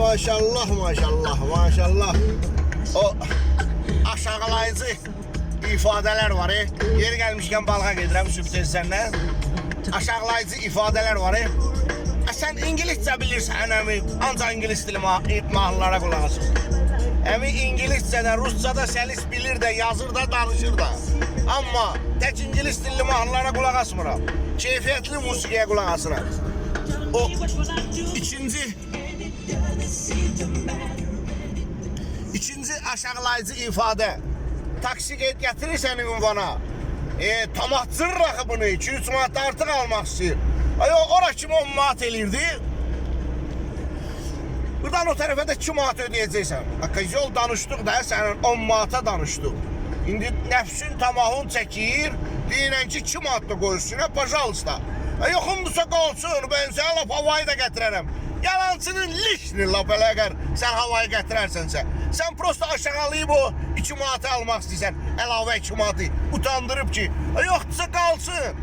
maşallah, maşallah, maşallah. O aşağılayıcı ifadeler var. Yeri gelmişken balığa gedirəm sürpriz səndən. Aşağılayıcı ifadeler var. Sen İngilizce bilirsən, əmi, ancaq İngiliz dili mahnılara qulaq asın. Əmi İngilizcədə, Ruscada səlis bilir də, yazır da, danışır da. Amma tək İngiliz dilli mahnılara qulaq asmıram. Keyfiyyətli musiqiyə qulaq asıram. O ikinci aşağılayıcı ifadə. Taksi gətirirsən ünvana. Tamahtırır axı bunu, 2-3 manat artıq almaq istəyir. Ora kimi 10 manat elirdi. Buradan o tərəfə də 2 manat ödəyəcəksən. Yol danışdıq da, sənin 10 manata danışdıq. İndi nəfsin tamahın çəkir, deyinən ki 2 manat da qoyursun, pajalsta. Yoxumdursa qalsın, ben sənə lap havayı da gətirərəm. Yalancının lişini lap elə əgər sən havayı gətirərsənsə. Sən prosto aşağılayıb o 2 manatı almaq istəyirsən, əlavə 2 manatı utandırıb ki, yoxdursa qalsın.